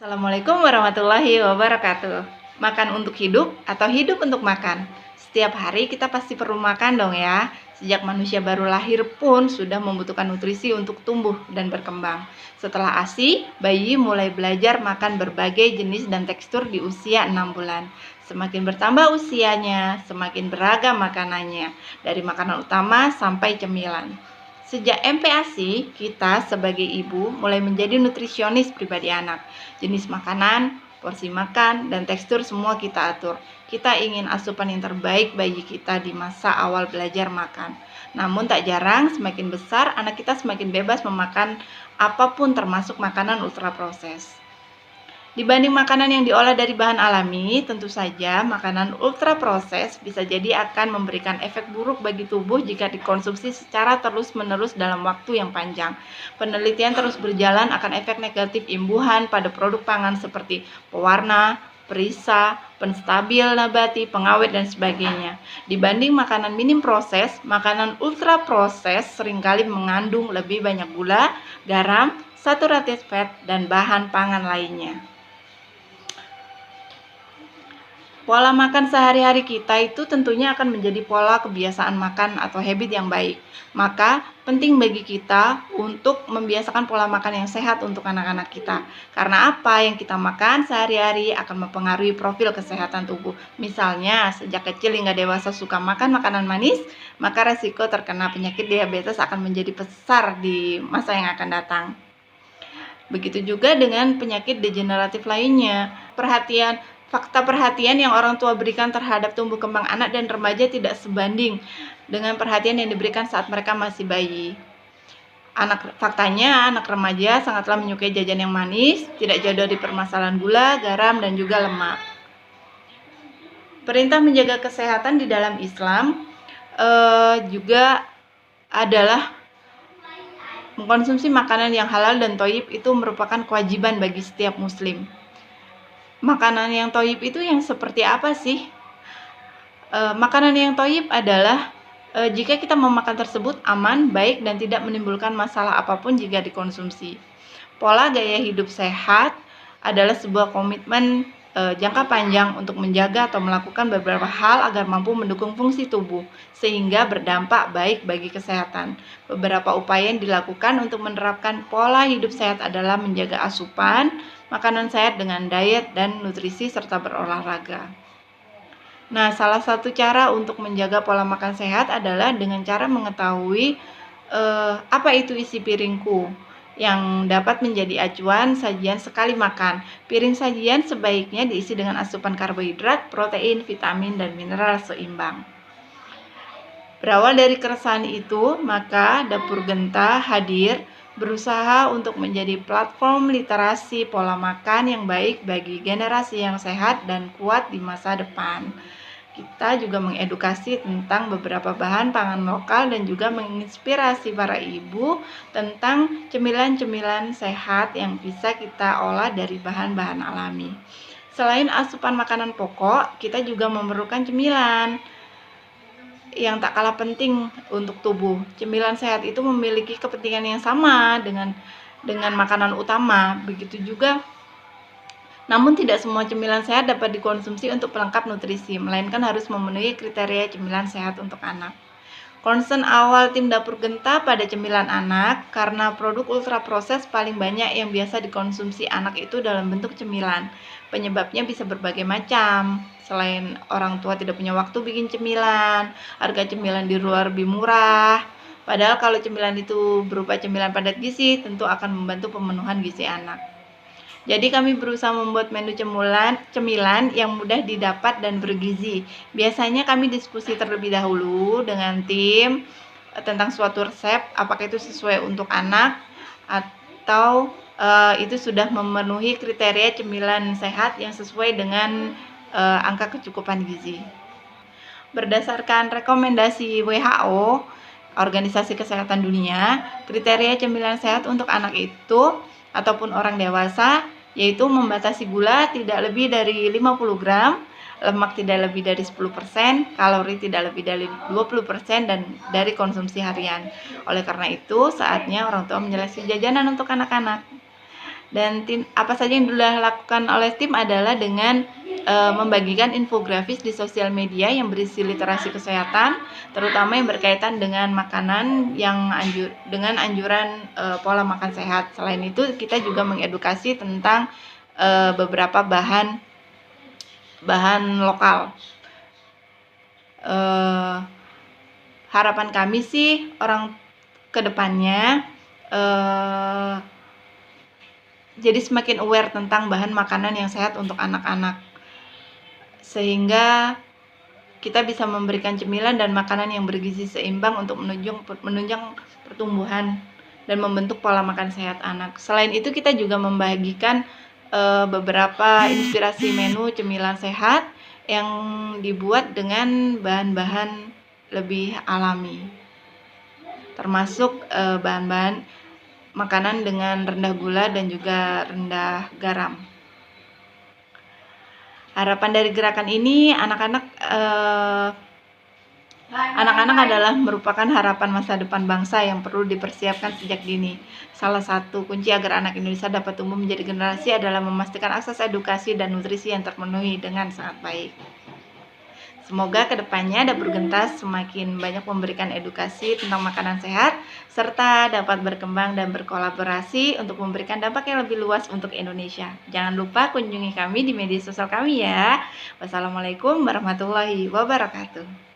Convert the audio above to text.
Assalamualaikum warahmatullahi wabarakatuh. Makan untuk hidup atau hidup untuk makan? Setiap hari kita pasti perlu makan dong ya. Sejak manusia baru lahir pun sudah membutuhkan nutrisi untuk tumbuh dan berkembang. Setelah ASI, bayi mulai belajar makan berbagai jenis dan tekstur di usia 6 bulan. Semakin bertambah usianya, semakin beragam makanannya, dari makanan utama sampai cemilan. Sejak MPASI, kita sebagai ibu mulai menjadi nutrisionis pribadi anak. Jenis makanan, porsi makan, dan tekstur semua kita atur. Kita ingin asupan yang terbaik bagi kita di masa awal belajar makan. Namun tak jarang semakin besar anak kita semakin bebas memakan apapun termasuk makanan ultraproses. Dibanding makanan yang diolah dari bahan alami, tentu saja makanan ultraproses bisa jadi akan memberikan efek buruk bagi tubuh jika dikonsumsi secara terus-menerus dalam waktu yang panjang. Penelitian terus berjalan akan efek negatif imbuhan pada produk pangan seperti pewarna, perisa, penstabil nabati, pengawet, dan sebagainya. Dibanding makanan minim proses, makanan ultraproses seringkali mengandung lebih banyak gula, garam, saturated fat, dan bahan pangan lainnya. Pola makan sehari-hari kita itu tentunya akan menjadi pola kebiasaan makan atau habit yang baik. Maka penting bagi kita untuk membiasakan pola makan yang sehat untuk anak-anak kita. Karena apa yang kita makan sehari-hari akan mempengaruhi profil kesehatan tubuh. Misalnya, sejak kecil hingga dewasa suka makan makanan manis, maka resiko terkena penyakit diabetes akan menjadi besar di masa yang akan datang. Begitu juga dengan penyakit degeneratif lainnya. Fakta perhatian yang orang tua berikan terhadap tumbuh kembang anak dan remaja tidak sebanding dengan perhatian yang diberikan saat mereka masih bayi. Faktanya, anak remaja sangatlah menyukai jajan yang manis, tidak jauh dari permasalahan gula, garam, dan juga lemak. Perintah menjaga kesehatan di dalam Islam juga adalah mengkonsumsi makanan yang halal dan thayyib itu merupakan kewajiban bagi setiap muslim. Makanan yang thayyib itu yang seperti apa sih? Makanan yang thayyib adalah jika kita memakan tersebut aman, baik, dan tidak menimbulkan masalah apapun jika dikonsumsi. Pola gaya hidup sehat adalah sebuah komitmen jangka panjang untuk menjaga atau melakukan beberapa hal agar mampu mendukung fungsi tubuh sehingga berdampak baik bagi kesehatan. Beberapa upaya yang dilakukan untuk menerapkan pola hidup sehat adalah menjaga asupan makanan sehat dengan diet dan nutrisi serta berolahraga. Nah, salah satu cara untuk menjaga pola makan sehat adalah dengan cara mengetahui apa itu isi piringku, yang dapat menjadi acuan sajian sekali makan. Piring sajian sebaiknya diisi dengan asupan karbohidrat, protein, vitamin, dan mineral seimbang. Berawal dari keresahan itu, maka Dapur Genta hadir berusaha untuk menjadi platform literasi pola makan yang baik bagi generasi yang sehat dan kuat di masa depan. Kita juga mengedukasi tentang beberapa bahan pangan lokal dan juga menginspirasi para ibu tentang cemilan-cemilan sehat yang bisa kita olah dari bahan-bahan alami. Selain asupan makanan pokok, kita juga memerlukan cemilan yang tak kalah penting untuk tubuh. Cemilan sehat itu memiliki kepentingan yang sama dengan makanan utama. Begitu juga, namun tidak semua cemilan sehat dapat dikonsumsi untuk pelengkap nutrisi, melainkan harus memenuhi kriteria cemilan sehat untuk anak. Concern awal tim Dapur Genta pada cemilan anak karena produk ultraproses paling banyak yang biasa dikonsumsi anak itu dalam bentuk cemilan. Penyebabnya bisa berbagai macam. Selain orang tua tidak punya waktu bikin cemilan, harga cemilan di luar lebih murah. Padahal kalau cemilan itu berupa cemilan padat gizi, tentu akan membantu pemenuhan gizi anak. Jadi kami berusaha membuat menu cemilan yang mudah didapat dan bergizi. Biasanya kami diskusi terlebih dahulu dengan tim tentang suatu resep, apakah itu sesuai untuk anak atau itu sudah memenuhi kriteria cemilan sehat yang sesuai dengan angka kecukupan gizi. Berdasarkan rekomendasi WHO, Organisasi Kesehatan Dunia, kriteria cemilan sehat untuk anak itu ataupun orang dewasa yaitu membatasi gula tidak lebih dari 50 gram, lemak tidak lebih dari 10%, kalori tidak lebih dari 20% dan dari konsumsi harian. Oleh karena itu, saatnya orang tua menyeleksi jajanan untuk anak-anak. Dan apa saja yang dilakukan oleh tim adalah dengan membagikan infografis di sosial media yang berisi literasi kesehatan, terutama yang berkaitan dengan makanan dengan anjuran pola makan sehat. Selain itu, kita juga mengedukasi tentang beberapa bahan lokal. Harapan kami sih orang kedepannya jadi semakin aware tentang bahan makanan yang sehat untuk anak-anak, sehingga kita bisa memberikan cemilan dan makanan yang bergizi seimbang untuk menunjang pertumbuhan dan membentuk pola makan sehat anak. Selain itu, kita juga membagikan beberapa inspirasi menu cemilan sehat yang dibuat dengan bahan-bahan lebih alami, termasuk bahan-bahan makanan dengan rendah gula dan juga rendah garam. Harapan dari gerakan ini, anak-anak adalah merupakan harapan masa depan bangsa yang perlu dipersiapkan sejak dini. Salah satu kunci agar anak Indonesia dapat tumbuh menjadi generasi adalah memastikan akses edukasi dan nutrisi yang terpenuhi dengan sangat baik. Semoga kedepannya Dapur Gentas semakin banyak memberikan edukasi tentang makanan sehat, serta dapat berkembang dan berkolaborasi untuk memberikan dampak yang lebih luas untuk Indonesia. Jangan lupa kunjungi kami di media sosial kami ya. Wassalamualaikum warahmatullahi wabarakatuh.